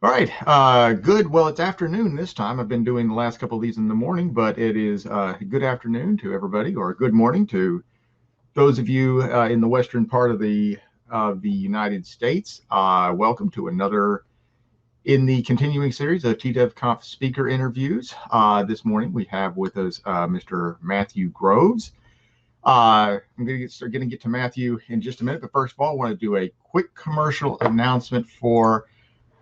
All right. Good. Well, it's afternoon this time. I've been doing the last couple of these in the morning, but it is good afternoon to everybody, or good morning to those of you in the western part of the United States. Welcome to another in the continuing series of TDevConf speaker interviews. This morning we have with us Mr. Matthew Groves. I'm going to get to Matthew in just a minute, but first of all, I want to do a quick commercial announcement for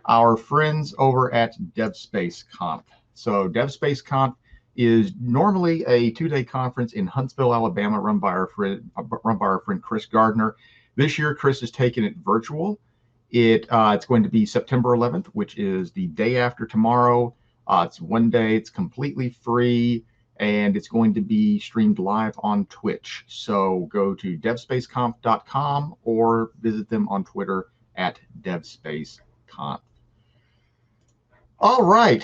our friends over at DevSpaceConf. So DevSpaceConf is normally a two-day conference in Huntsville, Alabama, run by our friend Chris Gardner. This year, Chris has taken it virtual. It's going to be September 11th, which is the day after tomorrow. It's one day. It's completely free, and it's going to be streamed live on Twitch. So go to devspaceconf.com or visit them on Twitter at devspaceconf. All right.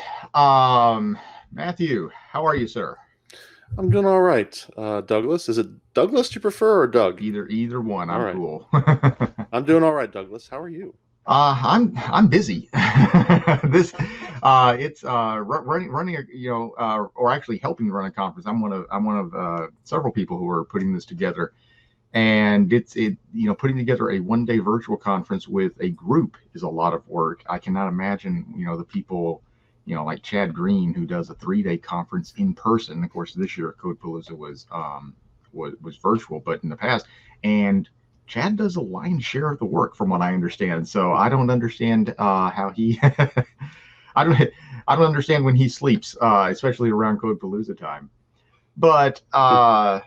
Matthew, how are you, sir? I'm doing all right. Douglas, is it Douglas you prefer or Doug? Either one. All I'm right. cool. I'm doing all right, Douglas. How are you? I'm busy. This it's running a or actually helping run a conference. I'm one of several people who are putting this together, and putting together a one day virtual conference with a group is a lot of work. I cannot imagine the people like Chad Green, who does a 3 day conference in person. Of course, this year CodePalooza was virtual, but in the past, and Chad does a lion's share of the work, from what I understand. So I don't understand how he. I don't. I don't understand when he sleeps, especially around CodePalooza time. But I've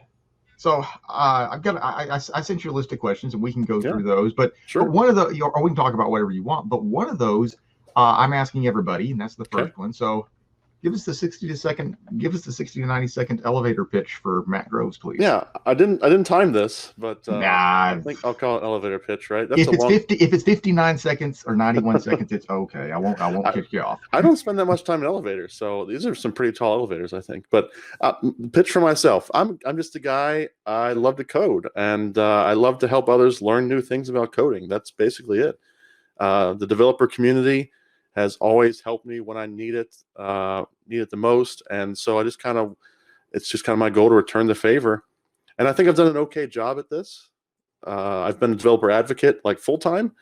got I sent you a list of questions and we can go Yeah, through those. But sure. one of the or we can talk about whatever you want. But one of those I'm asking everybody, and that's the Okay. first one. So give us the 60 to 90 second elevator pitch for Matt Groves, please. Yeah, I didn't time this, but I Nah, think I'll call it elevator pitch, right? That's a if it's long. 59 seconds or 91 seconds, it's okay. I won't I, kick you off. I don't spend that much time in elevators, so these are some pretty tall elevators, I think. But pitch for myself. I'm just a guy. I love to code, and I love to help others learn new things about coding. That's basically it. The developer community has always helped me when I need it the most, and so it's just kind of my goal to return the favor. And I think I've done an okay job at this. I've been a developer advocate like full time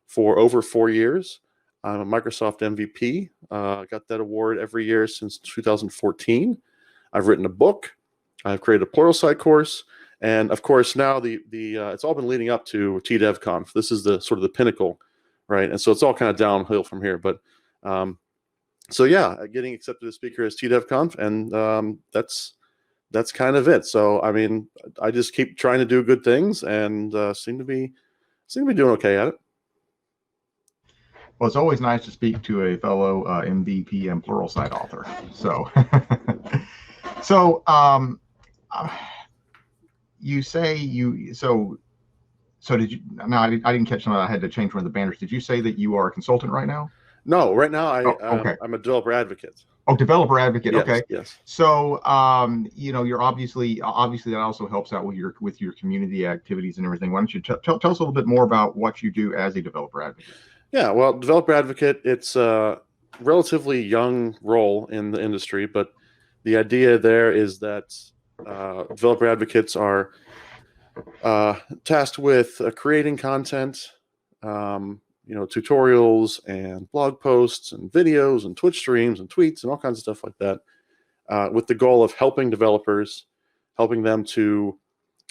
for over 4 years. I'm a Microsoft MVP. Got that award every year since 2014. I've written a book. I've created a Pluralsight course, and of course now the it's all been leading up to TDevConf. This is the sort of the pinnacle, right? And so it's all kind of downhill from here. But so yeah, getting accepted as speaker as TDevConf, and that's kind of it. So I mean, I just keep trying to do good things, and seem to be doing okay at it. Well, it's always nice to speak to a fellow MVP and Pluralsight author. So, so uh, you say you so so did you? No, I didn't catch that. I had to change one of the banners. Did you say that you are a consultant right now? No, right now Oh, okay. I'm a developer advocate. Oh, developer advocate. Yes, Okay. yes. So, you're obviously that also helps out with your community activities and everything. Why don't you tell us a little bit more about what you do as a developer advocate? Yeah, well, developer advocate, it's a relatively young role in the industry, but the idea there is that developer advocates are tasked with creating content, tutorials and blog posts and videos and Twitch streams and tweets and all kinds of stuff like that, with the goal of helping developers, helping them to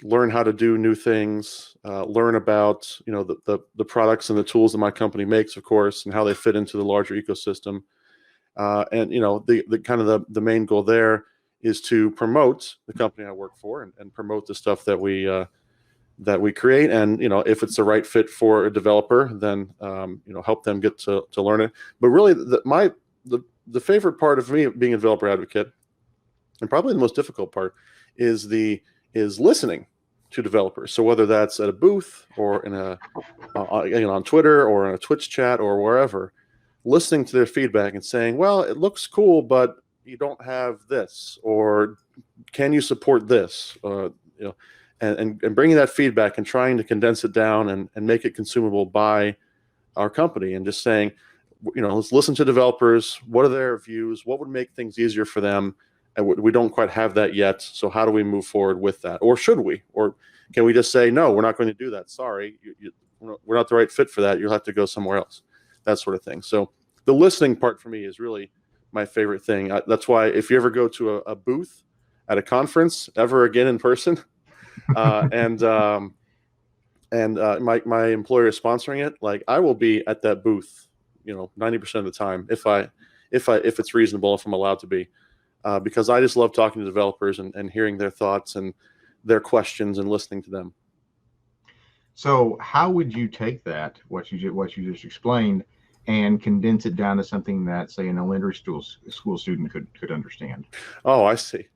learn how to do new things, learn about the products and the tools that my company makes, of course, and how they fit into the larger ecosystem. And the kind of the main goal there is to promote the company I work for, and promote the stuff that we create. And if it's the right fit for a developer, then help them get to learn it. But really, the favorite part of me being a developer advocate, and probably the most difficult part, is listening to developers. So whether that's at a booth or in on Twitter or in a Twitch chat or wherever, listening to their feedback and saying, well, it looks cool, but you don't have this, or can you support this? And bringing that feedback and trying to condense it down and make it consumable by our company, and just saying, let's listen to developers. What are their views? What would make things easier for them? And we don't quite have that yet. So how do we move forward with that? Or should we? Or can we just say, no, we're not going to do that? Sorry, we're not the right fit for that. You'll have to go somewhere else. That sort of thing. So the listening part for me is really my favorite thing. That's why if you ever go to a booth at a conference ever again in person, and my employer is sponsoring it, like I will be at that booth, 90% of the time if it's reasonable, if I'm allowed to be, because I just love talking to developers and hearing their thoughts and their questions and listening to them. So how would you take that, what you just explained, and condense it down to something that, say, an elementary school student could understand? Oh, I see.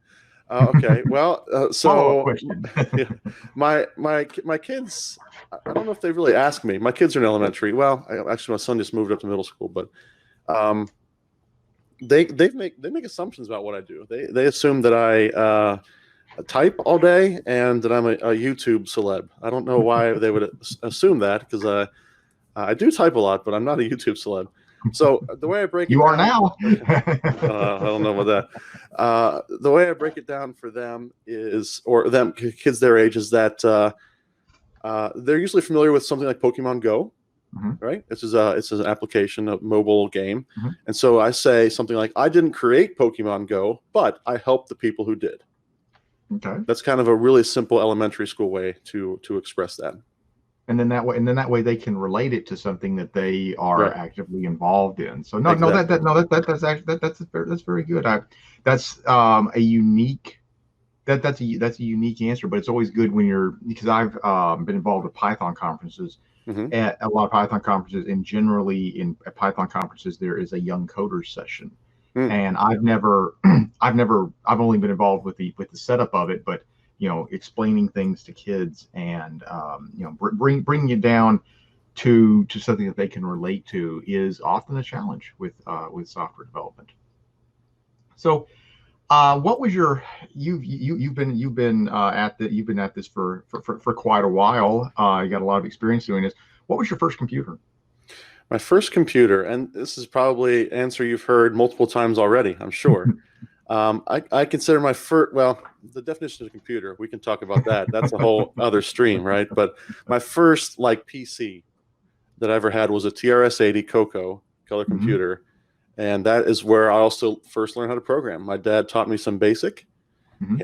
Okay. Well, Follow-up so question. yeah, my kids, I don't know if they really ask me. My kids are in elementary. Well, actually, my son just moved up to middle school, but they make assumptions about what I do. They assume that I type all day and that I'm a YouTube celeb. I don't know why they would assume that, because I do type a lot, but I'm not a YouTube celeb. So the way I break it You are down, now. I don't know about that. The way I break it down for them is, or them kids their age, is that they're usually familiar with something like Pokemon Go, right? It's an application, a mobile game, and so I say something like, "I didn't create Pokemon Go, but I helped the people who did." Okay. That's kind of a really simple elementary school way to express that. And then that way they can relate it to something that they are actively involved in. So that's very good. That's a unique that's a unique answer, but it's always good because I've been involved with Python conferences, at a lot of Python conferences, and generally at Python conferences there is a young coders session. And I've only been involved with the setup of it, but explaining things to kids and bringing it down to something that they can relate to is often a challenge with software development. So, what was you've been at this for quite a while. You got a lot of experience doing this. What was your first computer? My first computer, and this is probably an answer you've heard multiple times already, I'm sure. I consider my first, well, the definition of a computer, we can talk about that. That's a whole other stream, right? But my first PC that I ever had was a TRS-80 Coco color computer. And that is where I also first learned how to program. My dad taught me some BASIC,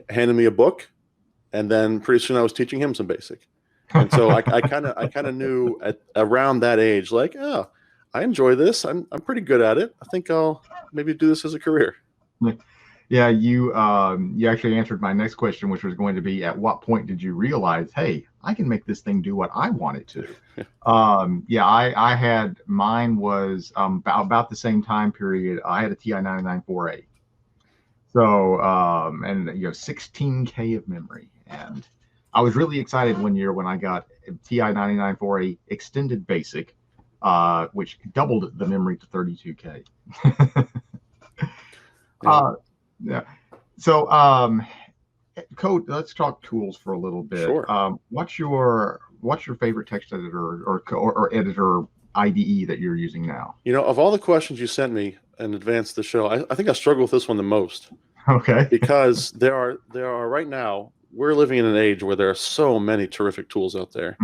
handed me a book, and then pretty soon I was teaching him some BASIC. And so I kind of knew at around that age, like, oh, I enjoy this. I'm pretty good at it. I think I'll maybe do this as a career. Yeah, you actually answered my next question, which was going to be, at what point did you realize, hey, I can make this thing do what I want it to? I had, mine was about the same time period. I had a TI 99.4A. So, and 16K of memory. And I was really excited one year when I got TI 99.4A extended basic, which doubled the memory to 32K. Yeah. So, code. Let's talk tools for a little bit. Sure. What's your favorite text editor or editor IDE that you're using now? Of all the questions you sent me in advance of the show, I think I struggle with this one the most. Okay. Because there are right now, we're living in an age where there are so many terrific tools out there.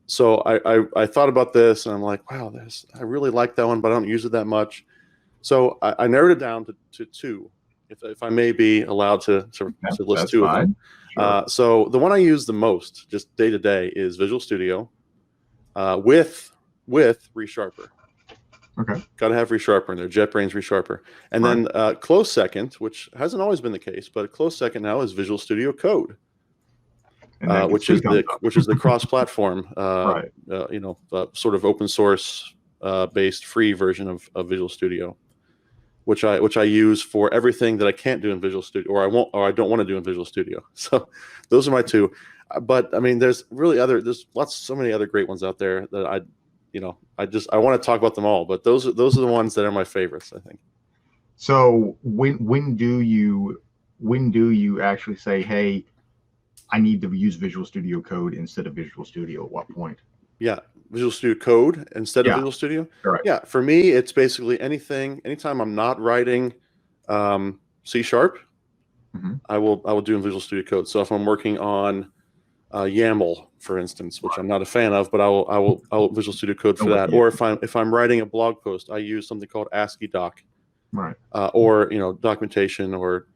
So I thought about this and I'm like, wow, I really like that one, but I don't use it that much. So I narrowed it down to two, if I may be allowed to list two of them. Sure. So the one I use the most, just day to day, is Visual Studio with ReSharper. Okay. Got to have ReSharper in there, JetBrains ReSharper. And then close second, which hasn't always been the case, but a close second now is Visual Studio Code, which is the cross-platform, sort of open source based free version of Visual Studio, which I use for everything that I can't do in Visual Studio, or I don't want to do in Visual Studio. So those are my two. But I mean, there's so many other great ones out there that I want to talk about them all. But those are the ones that are my favorites, I think. So when do you actually say, hey, I need to use Visual Studio Code instead of Visual Studio? At what point? Yeah. Visual Studio Code instead of Yeah, Visual Studio. correct. Yeah, for me, it's basically anytime I'm not writing C Sharp, Hmm. I will do in Visual Studio Code. So if I'm working on YAML, for instance, which I'm not a fan of, but I will Visual Studio Code for that. Or if I'm writing a blog post, I use something called ASCII Doc, Right. or documentation, or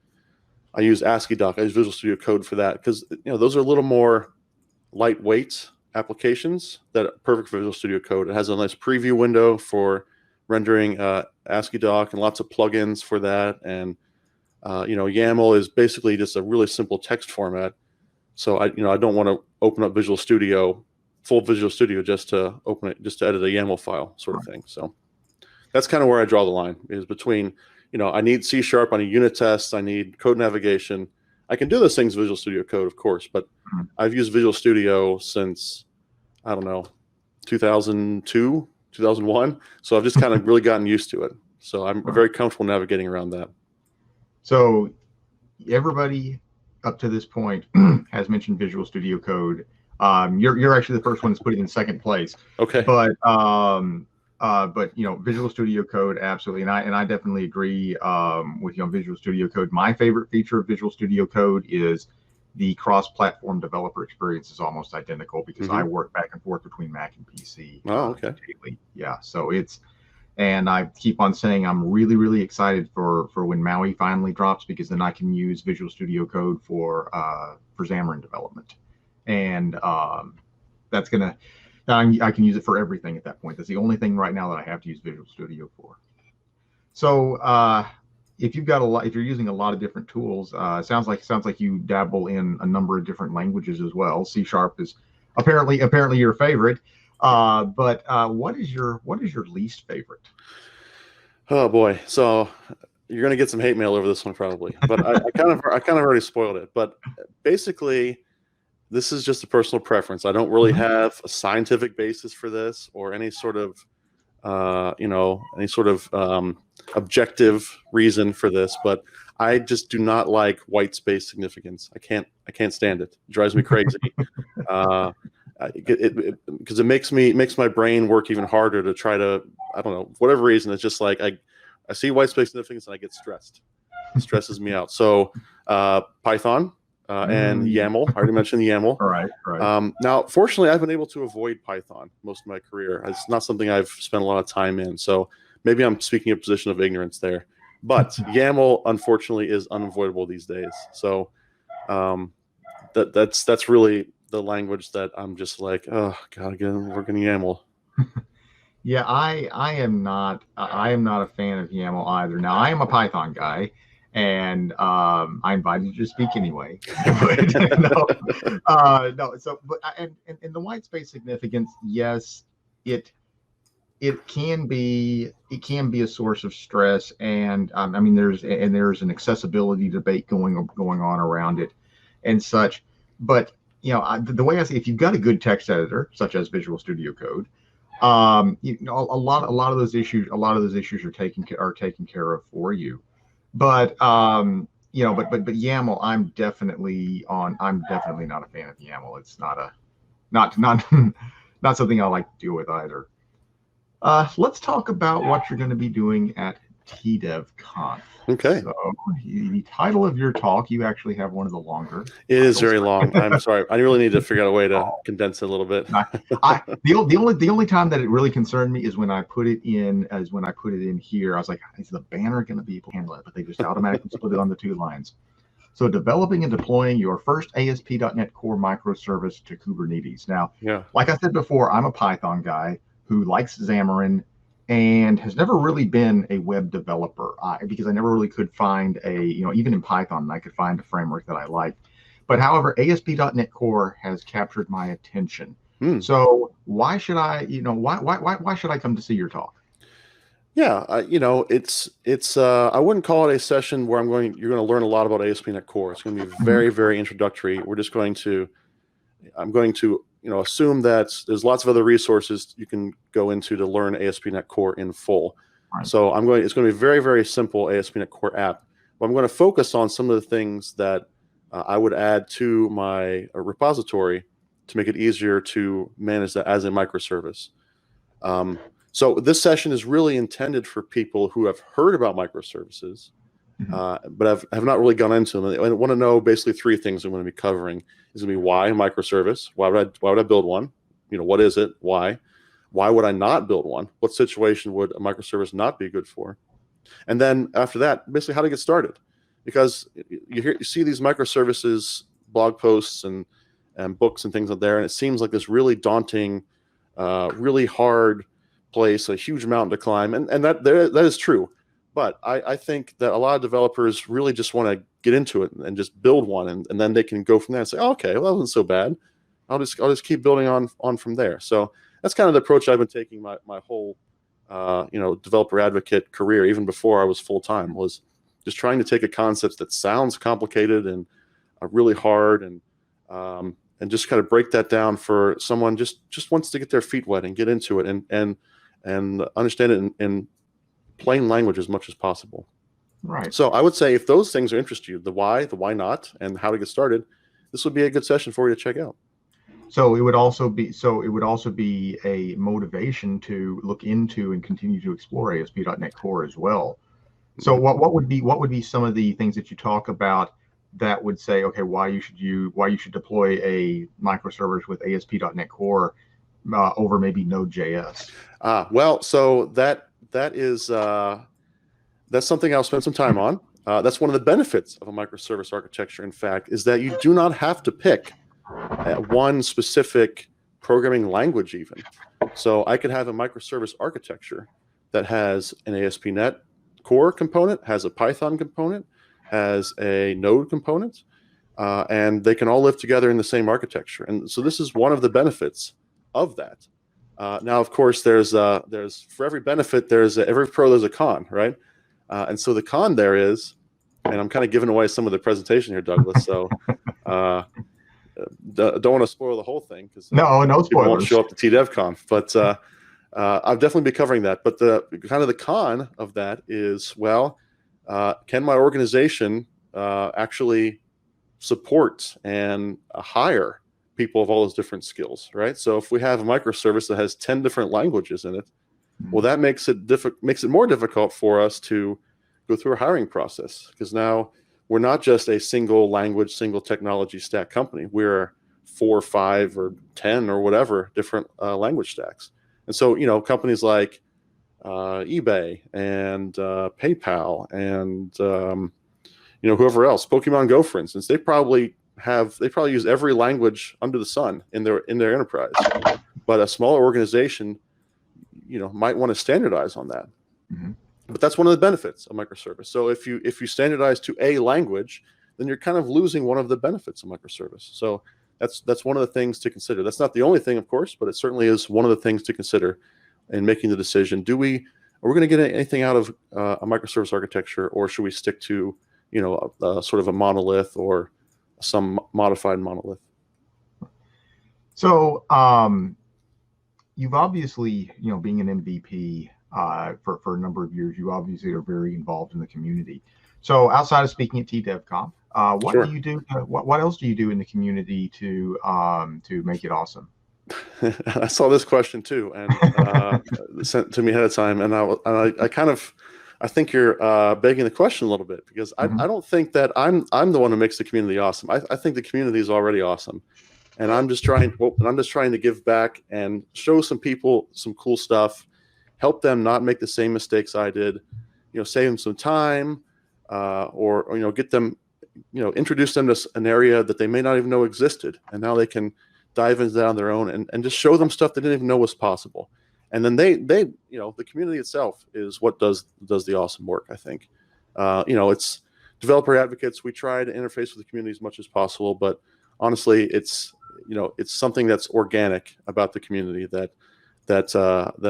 I use ASCII Doc. I use Visual Studio Code for that because those are a little more lightweight applications that are perfect for Visual Studio Code. It has a nice preview window for rendering ASCII Doc and lots of plugins for that. And YAML is basically just a really simple text format. So I don't want to open up full Visual Studio just to edit a YAML file sort of thing. So that's kind of where I draw the line, is between, I need C Sharp, I need unit tests, I need code navigation. I can do those things in Visual Studio Code, of course, but I've used Visual Studio since, I don't know, 2002, 2001. So I've just kind of really gotten used to it. So I'm very comfortable navigating around that. So everybody up to this point has mentioned Visual Studio Code. You're actually the first one that's put it in second place. Okay. But Visual Studio Code, absolutely, and I definitely agree with you on Visual Studio Code. My favorite feature of Visual Studio Code is the cross-platform developer experience is almost identical, because I work back and forth between Mac and PC. Oh, okay. Daily. Yeah, so and I keep on saying I'm really, really excited for when Maui finally drops, because then I can use Visual Studio Code for Xamarin development, and that's gonna I can use it for everything at that point. That's the only thing right now that I have to use Visual Studio for. So if you're using a lot of different tools, sounds like you dabble in a number of different languages as well. C# is apparently your favorite. But what is your least favorite? Oh boy. So you're going to get some hate mail over this one probably, but I kind of already spoiled it. But basically, this is just a personal preference. I don't really have a scientific basis for this, or any sort of objective reason for this, but I just do not like white space significance. I can't stand it. It drives me crazy. Because it makes my brain work even harder to try to, I don't know, for whatever reason. It's just like I see white space significance and I get stressed. It stresses me out. So Python and YAML. I already mentioned the YAML. Right. Now, fortunately, I've been able to avoid Python most of my career. It's not something I've spent a lot of time in. So maybe I'm speaking a position of ignorance there. But YAML, unfortunately, is unavoidable these days. So that's really the language that I'm just like, oh god, again, we're gonna YAML. Yeah, I am not a fan of YAML either. Now, I am a Python guy, and I invited you to speak anyway. But no. So, but and the white space significance, yes, it can be a source of stress, and I mean there's an accessibility debate going on around it, and such. But the way I say, if you've got a good text editor such as Visual Studio Code, a lot of those issues are taken care of for you. But but YAML, I'm definitely not a fan of YAML. It's not not something I like to deal with either. Let's talk about what you're going to be doing at TDevConf. Okay. So the title of your talk, you actually have one of the longer. It is very long. I'm sorry. I really need to figure out a way to condense it a little bit. The only time that it really concerned me is when I put it in here. I was like, is the banner going to be able to handle it? But they just automatically split it on the two lines. So developing and deploying your first ASP.NET Core microservice to Kubernetes. Now, like I said before, I'm a Python guy who likes Xamarin and has never really been a web developer because I never really could find even in Python, I could find a framework that I liked. But however, ASP.NET Core has captured my attention. So why should I come to see your talk? Yeah, it's I wouldn't call it a session where you're going to learn a lot about ASP.NET Core. It's going to be very, very introductory. I'm going to assume that there's lots of other resources you can go into to learn ASP.NET Core in full. Right. So it's going to be a very, very simple ASP.NET Core app. But I'm going to focus on some of the things that I would add to my repository to make it easier to manage that as a microservice. So this session is really intended for people who have heard about microservices, but have not really gone into them. I want to know basically three things I'm going to be covering. Is going to be why a microservice? Why would I build one? What is it? Why? Why would I not build one? What situation would a microservice not be good for? And then after that, basically how to get started. Because you see these microservices blog posts and books and things out there, and it seems like this really daunting, really hard place, a huge mountain to climb, and that is true. But I think that a lot of developers really just want to get into it and just build one, and then they can go from there and say, oh, okay, well, that wasn't so bad. I'll just keep building on from there. So that's kind of the approach I've been taking my whole developer advocate career, even before I was full-time, was just trying to take a concept that sounds complicated and really hard, and just kind of break that down for someone just wants to get their feet wet and get into it and understand it in plain language as much as possible. Right. So I would say if those things interest you, the why not, and how to get started, this would be a good session for you to check out. So it would also be a motivation to look into and continue to explore ASP.NET Core as well. So what would be some of the things that you talk about that would say, okay, why you should deploy a microservice with ASP.NET Core over maybe Node.js? Well, so that's something I'll spend some time on. That's one of the benefits of a microservice architecture, in fact, is that you do not have to pick one specific programming language even. So I could have a microservice architecture that has an ASP.NET Core component, has a Python component, has a Node component, and they can all live together in the same architecture. And so this is one of the benefits of that. Now, of course, there's for every benefit, every pro, there's a con, right? And so the con there is, and I'm kind of giving away some of the presentation here, Douglas. So don't want to spoil the whole thing, because no people spoilers. won't show up to TDevConf. But I'll definitely be covering that. But the kind of the con of that is, well, can my organization actually support and hire people of all those different skills, right? So if we have a microservice that has 10 different languages in it, well, that makes it more difficult for us to go through a hiring process, because now we're not just a single language, single technology stack company. We're 4, 5, or 10 or whatever different language stacks. And so, companies like eBay and PayPal and whoever else, Pokemon Go, for instance, they probably use every language under the sun in their enterprise. But a smaller organization, might want to standardize on that. But that's one of the benefits of microservice. So if you standardize to a language, then you're kind of losing one of the benefits of microservice. So that's one of the things to consider. That's not the only thing, of course, but it certainly is one of the things to consider in making the decision. Are we going to get anything out of a microservice architecture, or should we stick to sort of a monolith or some modified monolith? So you've obviously, being an MVP for a number of years, you obviously are very involved in the community. So outside of speaking at TDevConf, what Sure. do you do? What else do you do in the community to make it awesome? I saw this question too, and sent to me ahead of time, and I think you're begging the question a little bit, because I don't think that I'm the one who makes the community awesome. I think the community is already awesome, and I'm just trying to give back and show some people some cool stuff, help them not make the same mistakes I did, save them some time, or get them, introduce them to an area that they may not even know existed, and now they can dive into that on their own and just show them stuff they didn't even know was possible. And then they the community itself is what does the awesome work, I think. It's developer advocates. We try to interface with the community as much as possible, but honestly, it's something that's organic about the community that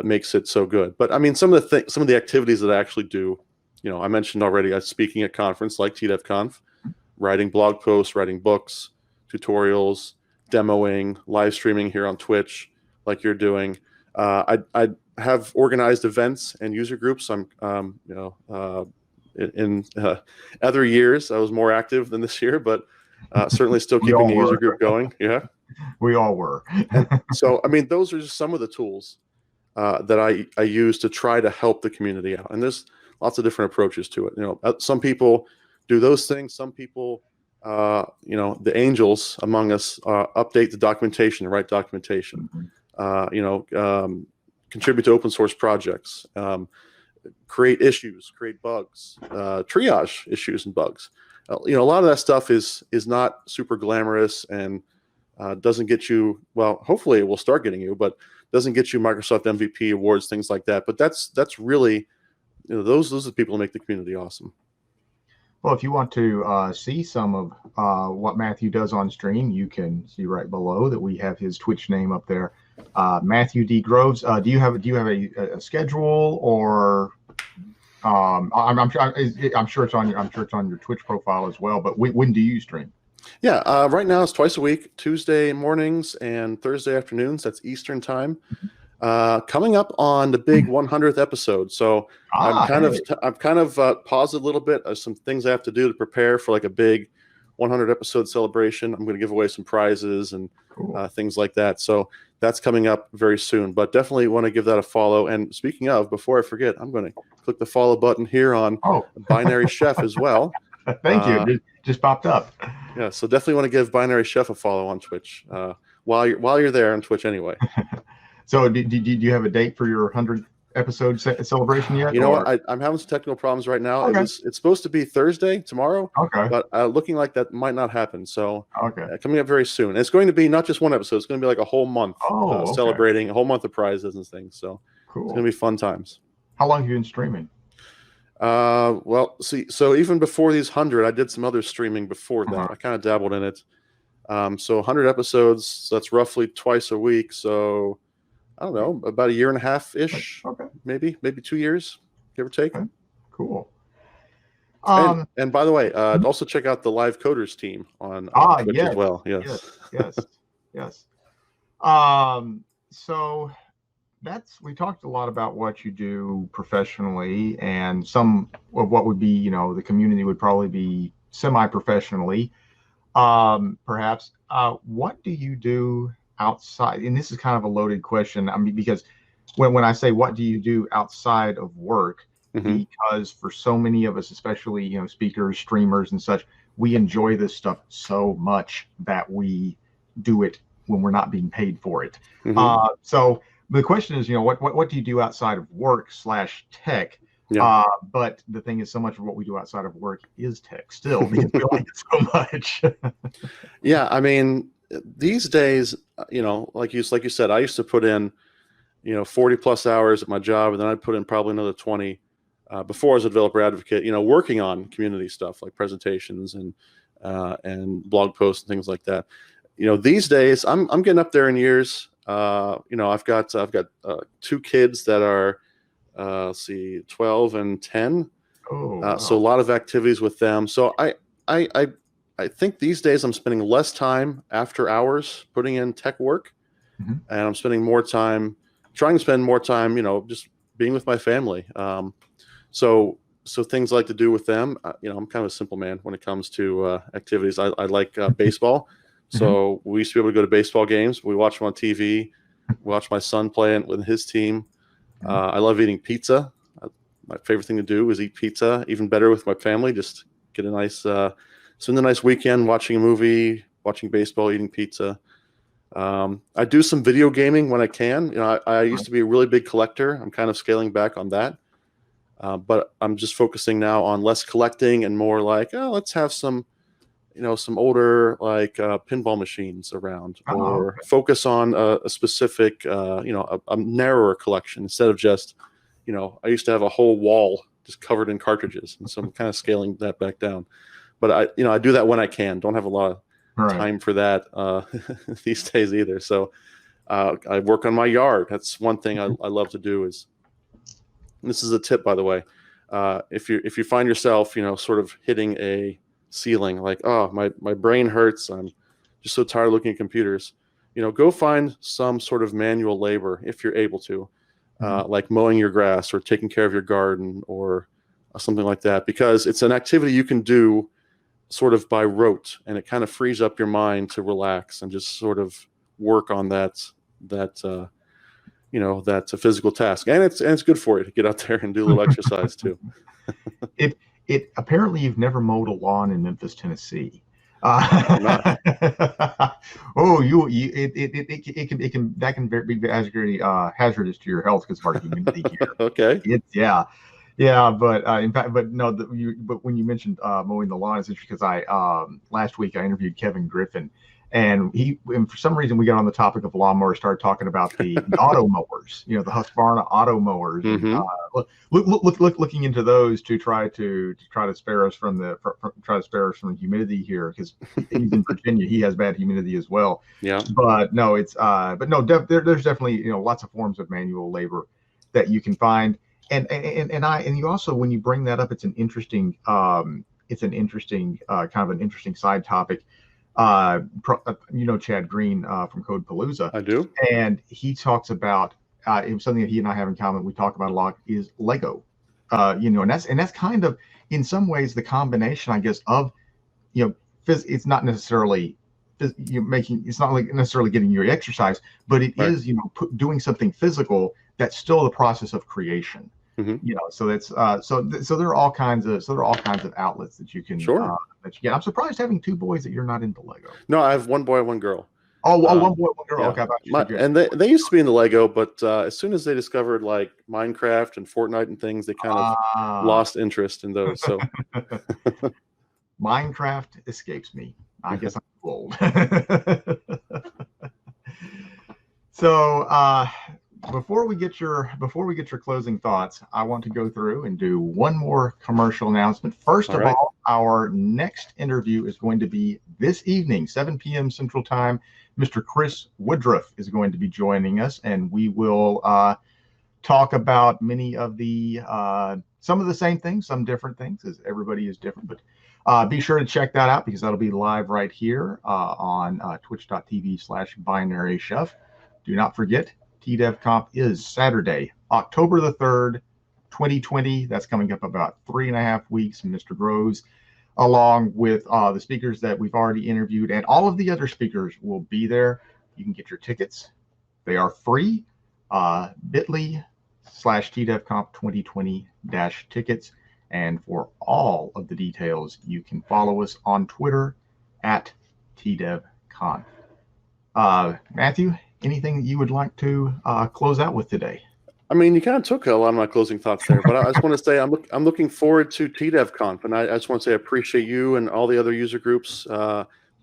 makes it so good. But I mean, some of the activities that I actually do, I mentioned already, I'm speaking at conference like TDevConf, writing blog posts, writing books, tutorials, demoing, live streaming here on Twitch like you're doing. I have organized events and user groups. I'm in other years I was more active than this year, but certainly still keeping the user group going. Yeah. We all were. And so, I mean, those are just some of the tools that I use to try to help the community out. And there's lots of different approaches to it. Some people do those things. Some people, the angels among us, update the documentation, write documentation, contribute to open source projects, create issues, create bugs, triage issues and bugs. A lot of that stuff is not super glamorous and doesn't get you, well, hopefully it will start getting you, but doesn't get you Microsoft MVP awards, things like that. But that's really, those are the people who make the community awesome. Well, if you want to see some of what Matthew does on stream, you can see right below that we have his Twitch name up there, Matthew D. Groves. Do you have a schedule, or I'm sure it's on your Twitch profile as well. But when do you stream? Yeah, right now it's twice a week, Tuesday mornings and Thursday afternoons. That's Eastern time. Coming up on the big 100th episode, so I've kind of paused a little bit. Some things I have to do to prepare for like a big 100 episode celebration. I'm going to give away some prizes and things like that. So that's coming up very soon. But definitely want to give that a follow. And speaking of, before I forget, I'm going to click the follow button here on Binary Chef as well. Thank you. It just popped up. Yeah, so definitely want to give Binary Chef a follow on Twitch while you're there on Twitch anyway. So do you have a date for your 100th episode celebration yet? You know what? I'm having some technical problems right now. Okay. It's supposed to be Thursday, tomorrow. Okay. But looking like that might not happen. So coming up very soon. And it's going to be not just one episode. It's going to be like a whole month celebrating, a whole month of prizes and things. So cool. It's going to be fun times. How long have you been streaming? Well, so even before these 100, I did some other streaming before that. I kind of dabbled in it. So 100 episodes, so that's roughly twice a week. So I don't know, about a year and a half ish, maybe 2 years, give or take. Okay. Cool. And by the way, also check out the Live Coders team on Twitch as well. Yes. So we talked a lot about what you do professionally, and some of what would be, the community would probably be semi-professionally. Perhaps, what do you do outside? And this is kind of a loaded question. I mean, because when I say what do you do outside of work, because for so many of us, especially, speakers, streamers and such, we enjoy this stuff so much that we do it when we're not being paid for it. So the question is, what do you do outside of work /tech? Yeah. But the thing is, so much of what we do outside of work is tech still, because we like it so much. Yeah, I mean, these days, like you said, I used to put in, 40 plus hours at my job, and then I'd put in probably another 20 before I was a developer advocate, working on community stuff like presentations and blog posts and things like that. These days I'm getting up there in years. I've got 2 kids that are 12 and 10. Wow. So a lot of activities with them. So I think these days I'm spending less time after hours putting in tech work, and I'm spending more time, trying to spend more time, just being with my family. So things I like to do with them, I'm kind of a simple man when it comes to activities. I like baseball. So we used to be able to go to baseball games. We watch them on TV. We watch my son play with his team. I love eating pizza. My favorite thing to do is eat pizza. Even better with my family. Just get a nice, spend a nice weekend watching a movie, watching baseball, eating pizza. I do some video gaming when I can. I used to be a really big collector. I'm kind of scaling back on that. But I'm just focusing now on less collecting and more like, let's have some older like pinball machines around, or focus on a specific, a narrower collection instead of just, I used to have a whole wall just covered in cartridges, and so I'm kind of scaling that back down. But I do that when I can. Don't have a lot of time for that these days either. So I work on my yard. That's one thing I love to do. Is, this is a tip, by the way. If you find yourself, sort of hitting a ceiling, like, my brain hurts, I'm just so tired of looking at computers, go find some sort of manual labor if you're able to, like mowing your grass or taking care of your garden or something like that, because it's an activity you can do sort of by rote, and it kind of frees up your mind to relax and just sort of work on that's a physical task, and it's good for you to get out there and do a little exercise too. It apparently you've never mowed a lawn in Memphis, Tennessee. Not. Oh, it can be very hazardous to your health because of our humidity here. Okay. Yeah, but in fact, but no, but when you mentioned mowing the lawn, it's interesting because last week I interviewed Kevin Griffin, and for some reason we got on the topic of lawnmowers, started talking about the auto mowers, the Husqvarna auto mowers, Mm-hmm. and looking into those to try to spare us from the humidity here, because he's in Virginia, he has bad humidity as well. Yeah. But no, there's definitely lots of forms of manual labor that you can find. And you also, when you bring that up, it's an interesting kind of an interesting side topic. Chad Green from Code Palooza. I do. And he talks about it was something that he and I have in common. We talk about a lot is Lego. And that's kind of in some ways the combination, I guess, of it's not necessarily it's not like necessarily getting your exercise, but it Right. is doing something physical that's still the process of creation. Mm-hmm. So that's so there are all kinds of outlets that you can Sure. that you get. I'm surprised having two boys that you're not into Lego. No, I have one boy, one girl. One boy, one girl. Yeah. Okay, I thought And they used to be into Lego, but as soon as they discovered like Minecraft and Fortnite and things, they kind of lost interest in those. So Minecraft escapes me. I guess I'm old. So before we get your closing thoughts, I want to go through and do one more commercial announcement. First of all, our next interview is going to be this evening, 7 p.m. Central Time. Mr. Chris Woodruff is going to be joining us, and we will talk about many of the some of the same things, some different things, as everybody is different. But be sure to check that out, because that'll be live right here on twitch.tv/BinaryChef. Do not forget, TDevConf is Saturday, October the 3rd, 2020. That's coming up about 3.5 weeks. And Mr. Groves, along with the speakers that we've already interviewed, and all of the other speakers will be there. You can get your tickets. They are free. bit.ly/TDevConf 2020-tickets. And for all of the details, you can follow us on Twitter at TDevConf. Matthew, anything that you would like to close out with today? I mean, you kind of took a lot of my closing thoughts there, but I just want to say I'm looking forward to TDevConf, and I just want to say I appreciate you and all the other user groups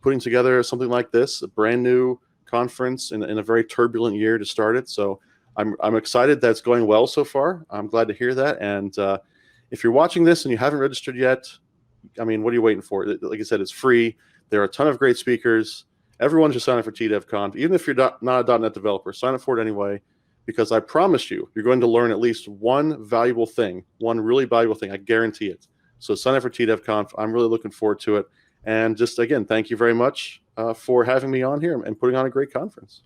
putting together something like this, a brand new conference in a very turbulent year to start it. So I'm excited that it's going well so far. I'm glad to hear that. And if you're watching this and you haven't registered yet, I mean, what are you waiting for? Like I said, it's free. There are a ton of great speakers. Everyone should sign up for TDevConf. Even if you're not a .NET developer, sign up for it anyway, because I promise you're going to learn at least one valuable thing, one really valuable thing. I guarantee it. So sign up for TDevConf. I'm really looking forward to it. And just, again, thank you very much for having me on here and putting on a great conference.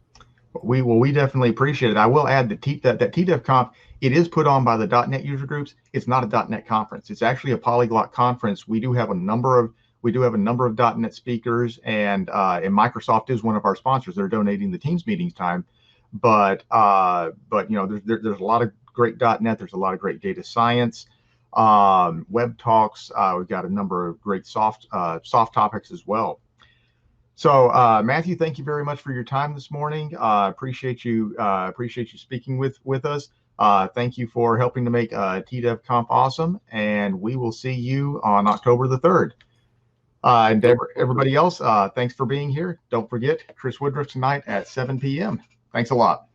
We definitely appreciate it. I will add that TDevConf, it is put on by the .NET user groups. It's not a .NET conference. It's actually a polyglot conference. We do have a number of .NET speakers, and Microsoft is one of our sponsors. They're donating the Teams meetings time, but there's a lot of great .NET. There's a lot of great data science, web talks. We've got a number of great soft topics as well. So Matthew, thank you very much for your time this morning. Appreciate you speaking with us. Thank you for helping to make TDevConf awesome, and we will see you on October the 3rd. And everybody else, thanks for being here. Don't forget, Chris Woodruff tonight at 7 p.m. Thanks a lot.